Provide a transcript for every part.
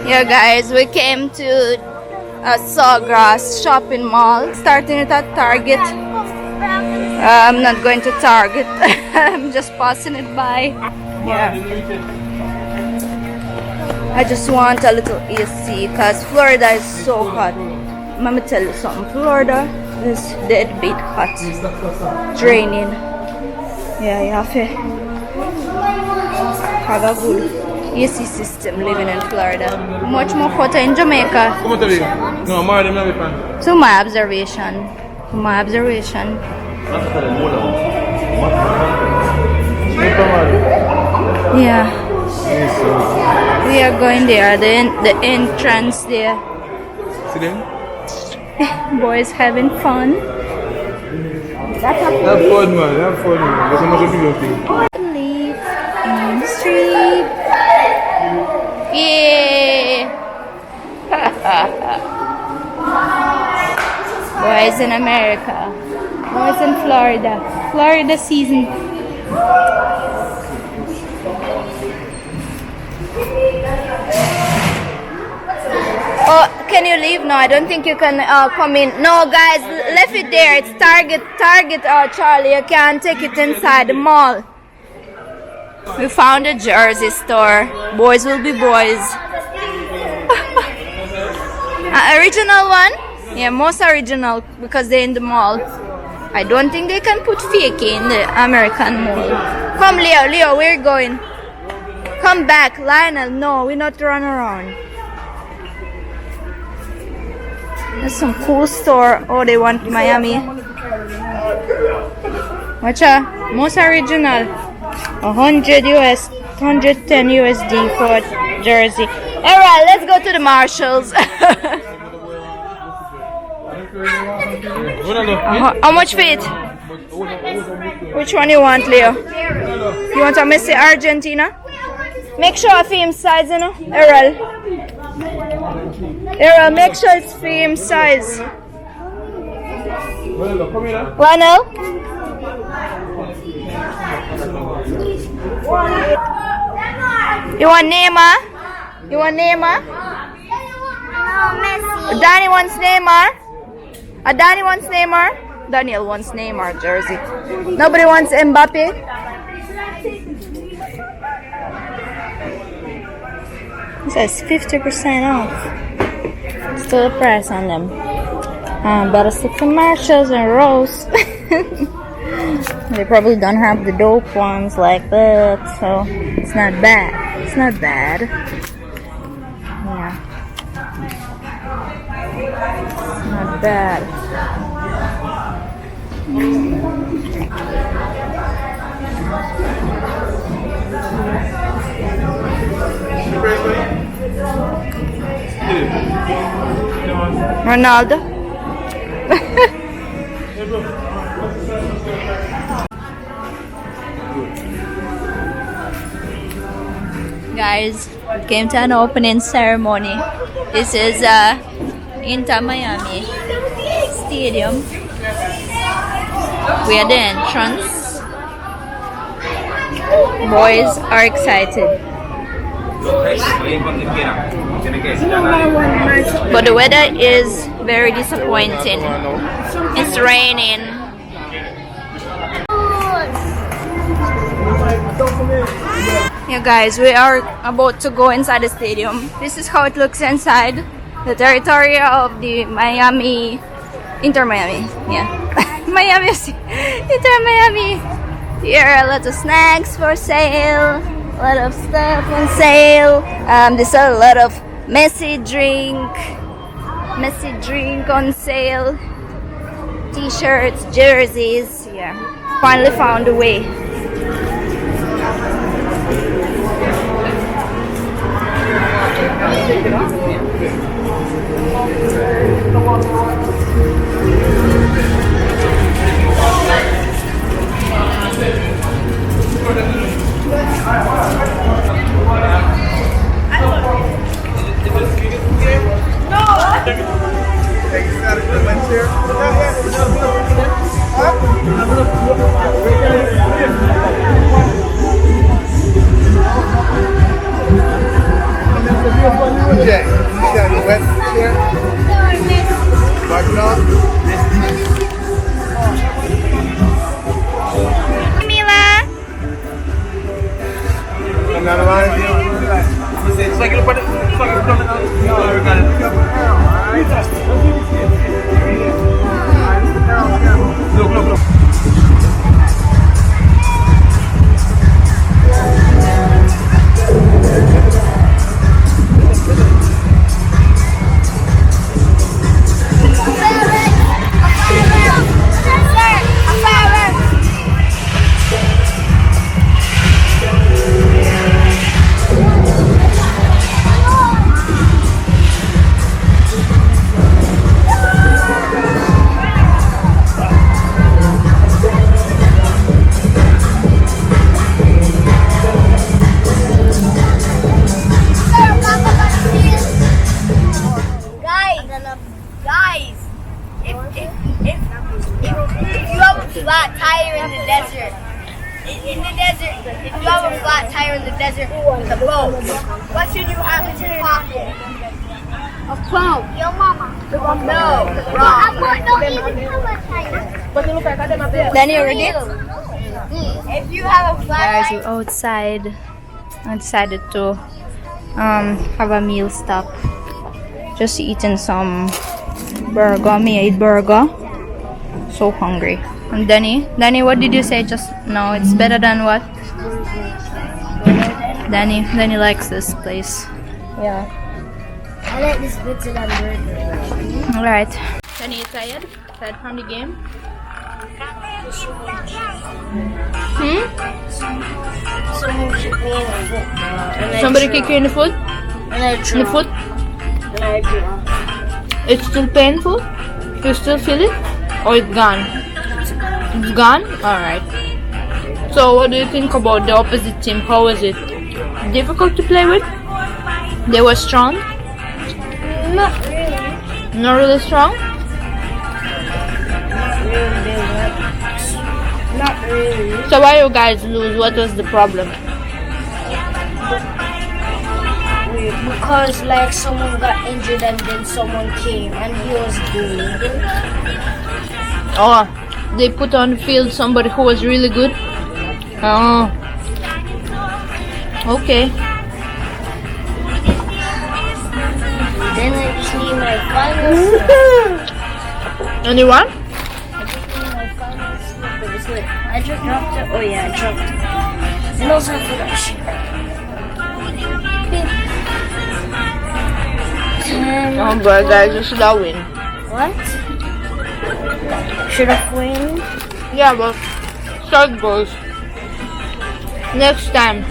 Yeah, guys, we came to Sawgrass shopping mall, starting it at Target. I'm not going to Target. I'm just passing it by. Yeah. I just want a little AC because Florida is so hot. Let me tell you something. Florida is deadbeat hot. Draining. Yeah, you have to have a good AC system living in Florida. Much more hotter in Jamaica. To my observation. To my observation. Yeah. We are going there. The entrance there. See them? Boys having fun. Have fun, man. Have fun, man. There's so much people here. Leave on the street. Yeah. Boys in America. Boys in Florida. Florida season. Oh, can you leave? No, I don't think you can come in. No, guys, left it there. It's Target, Charlie. You can't take it inside the mall. We found a jersey store. Boys will be boys. Original one? Yeah, most original because they're in the mall. I don't think they can put fake in the American mall. Come, Leo, where you going? Come back, Lionel. No, we're not run around. There's some cool store. Oh, they want Miami. Watch out. Most original. 100 US, 110 USD for a jersey. Alright, let's go to the Marshalls. How much for it? Which one you want, Leo? You want a Messi Argentina? Make sure I film size, you know, Errol. Errol, make sure it's film size. Lionel? You want Neymar? You want Neymar? No, Messi. Danny wants Neymar? Danny wants Neymar? Daniel wants Neymar jersey. Nobody wants Mbappe? It says 50% off. Still the price on them. Better stick to Marshalls and Rose. They probably don't have the dope ones like that, so it's not bad. It's not bad. Yeah. It's not bad. Ronaldo. Guys, came to an opening ceremony. This is Inter Miami Stadium. We are the entrance. Boys are excited. But the weather is very disappointing. It's raining. Yeah, guys, we are about to go inside the stadium. This is how it looks inside the territory of the Inter Miami. Yeah, Miami, Inter Miami. Here are a lot of snacks for sale, a lot of stuff on sale. They sell a lot of Messi drink on sale. T-shirts, jerseys. Yeah, finally found a way. check. Check the wet chair. Back down. Mila. Another line. It's like you're putting look, look, look. Flat tire in the desert. In the desert, if you have a flat tire in the desert with a boat, what should you have in your pocket? A phone. Your mama. No, wrong. Danny, you ready? If you have a flat Guys, tire, we're outside. I decided to have a meal stop. Just eating some burger. Me ate burger. So hungry. And Danny, what did you say just now? It's better than what? Danny likes this place. yeah. I like this better than burger. Alright. Danny, you tired? Tired from the game? Someone should be in the football. Somebody kick you in the foot? And I In the foot? And I draw. It's still painful? You still feel it? Or it's gone? It's gone? Alright. So what do you think about the opposite team? How was it? Difficult to play with? They were strong? Not really. Not really strong? Not really. So why you guys lose? What was the problem? Because like someone got injured and then someone came and he was good. Oh, they put on the field somebody who was really good? Oh. Okay. Then I just need my final slip. Anyone? I just need my final slip for this way. I just dropped it. Oh yeah, I dropped it. And also I forgot shit. Oh boy, guys, you should have win. What? Should have win? Yeah, but short goals. Next time.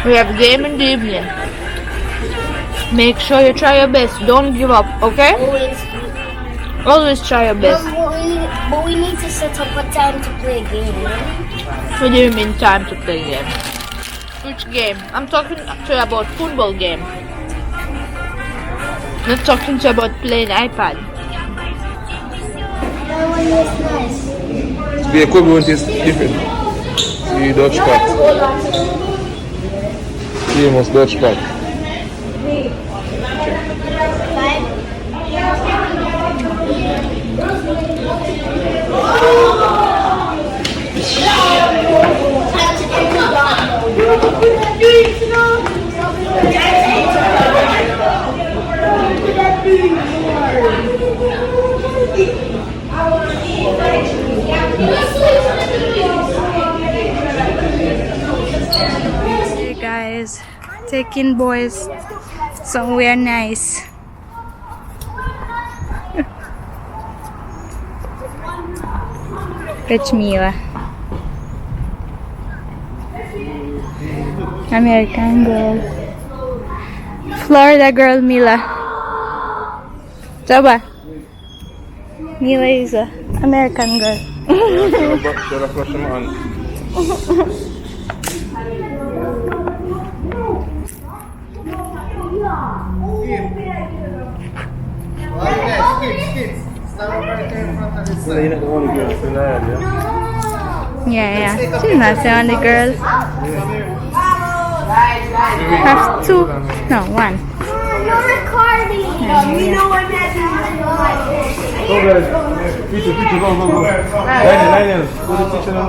We have game in the evening. Make sure you try your best. Don't give up, okay? Always. Always try your best. But we need to set up a time to play a game. What do you mean time to play game? Which game? I'm talking to you about football game. Not talking to you about playing iPad. That one was nice. The equivalent is different. The Dutch pack. Famous Dutch pack. Hey guys, taking boys somewhere nice. Rich Mila. American girl. Florida girl Mila. Coba. Mila is a American girl. Should I flush them on? Well, you're not the only girl still there, yeah? Yeah. She's not the only girl. Have two? No, one. You're recording. You know what that is. Go guys. Picture, go. Line. Go to the picture now.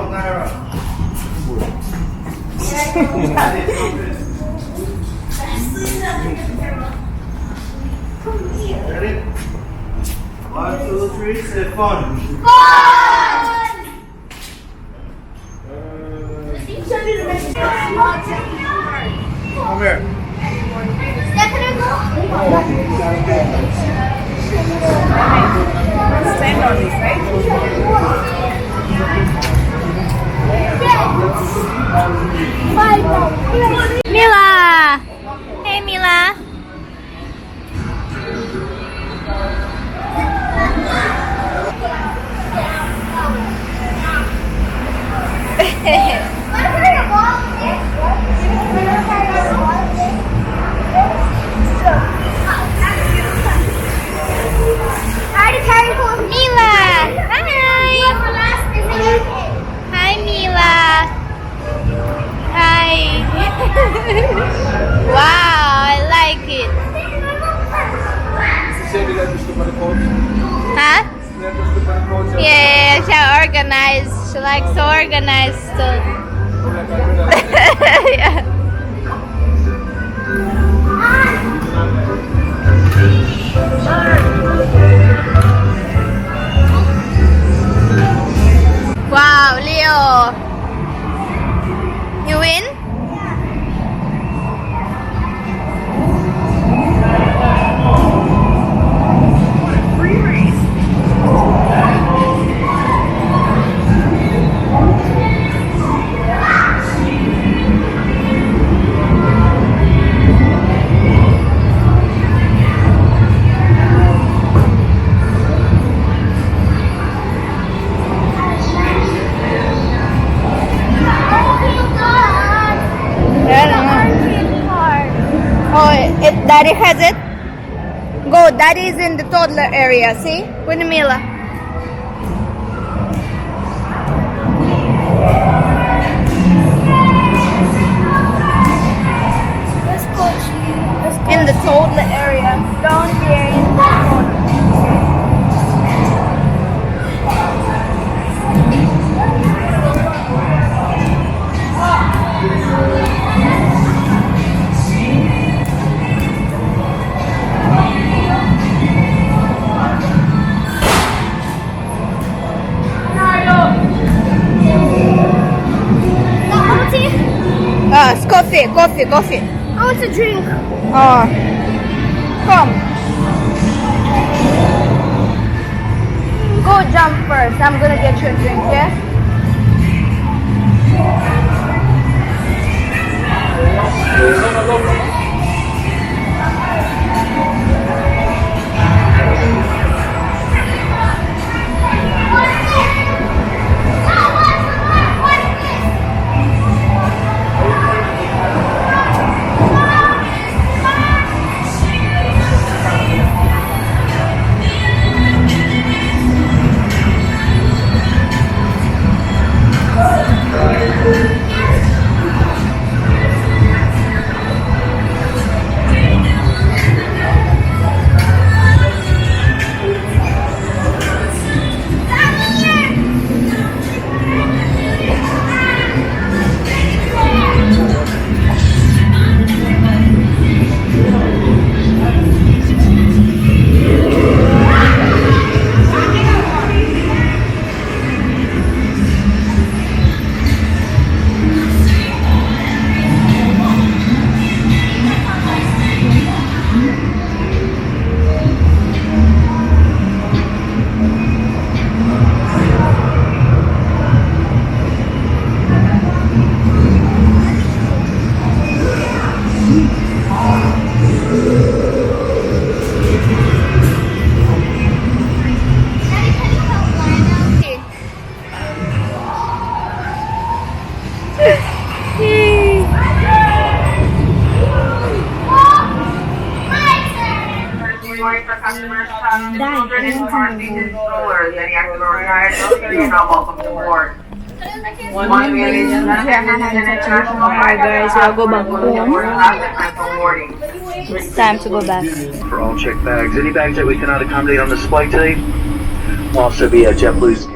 Ready? 1, 2, 3, say fun. Come here. Stand on this, right? Mila! Hey, Mila! Mila! Hi! Hi, Mila! Hi! Wow, I like it! Huh? Yeah, she organized. She likes to organize stuff. Yeah. Wow, Leo. You win? Daddy has it. Go, Daddy is in the toddler area, see? With Mila. In the toddler area. Down here in the corner. It's coffee. I want to drink. Oh. Come. Go jump first. I'm gonna get you a drink, yeah? customers, children, and parking in strollers. Any active or retired military are not welcome to board. Alright guys, we'll go back home. It's time to go back. For all checked bags. Any bags that we cannot accommodate on display today will also be JetBlue's